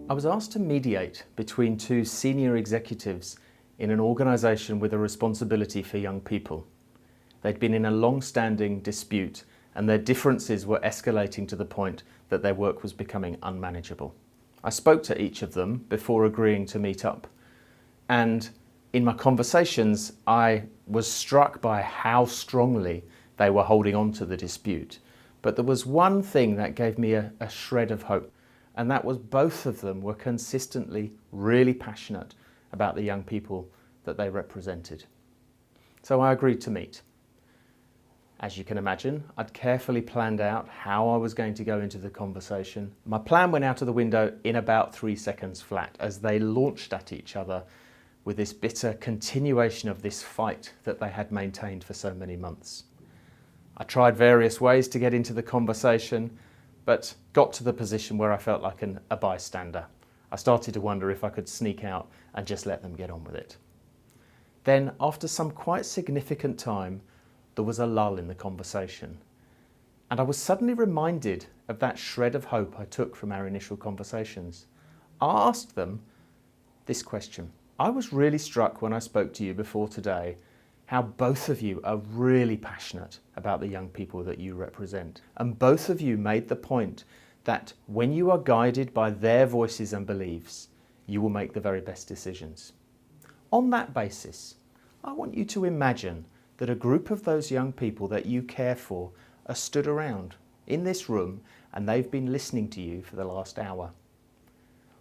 I was asked to mediate between two senior executives in an organisation with a responsibility for young people. They'd been in a long-standing dispute and their differences were escalating to the point that their work was becoming unmanageable. I spoke to each of them before agreeing to meet up, and in my conversations I was struck by how strongly they were holding on to the dispute. But there was one thing that gave me a shred of hope, and that was both of them were consistently really passionate about the young people that they represented. So I agreed to meet. As you can imagine, I'd carefully planned out how I was going to go into the conversation. My plan went out of the window in about 3 seconds flat as they launched at each other with this bitter continuation of this fight that they had maintained for so many months. I tried various ways to get into the conversation, but got to the position where I felt like a bystander. I started to wonder if I could sneak out and just let them get on with it. Then, after some quite significant time, there was a lull in the conversation. And I was suddenly reminded of that shred of hope I took from our initial conversations. I asked them this question. I was really struck when I spoke to you before today how both of you are really passionate about the young people that you represent. And both of you made the point that when you are guided by their voices and beliefs, you will make the very best decisions. On that basis, I want you to imagine that a group of those young people that you care for are stood around in this room and they've been listening to you for the last hour.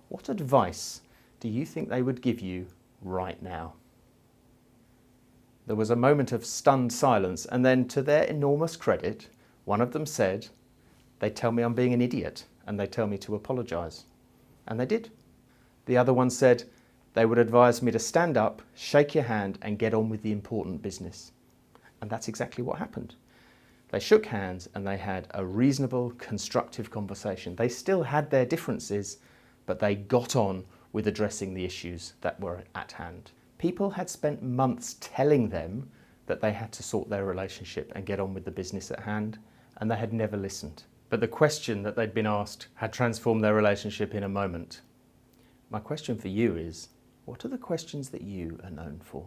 What advice do you think they would give you right now? There was a moment of stunned silence, and then, to their enormous credit, one of them said, "They tell me I'm being an idiot and they tell me to apologise." And they did. The other one said, "They would advise me to stand up, shake your hand and get on with the important business." And that's exactly what happened. They shook hands and they had a reasonable, constructive conversation. They still had their differences, but they got on with addressing the issues that were at hand. People had spent months telling them that they had to sort their relationship and get on with the business at hand, and they had never listened. But the question that they'd been asked had transformed their relationship in a moment. My question for you is, what are the questions that you are known for?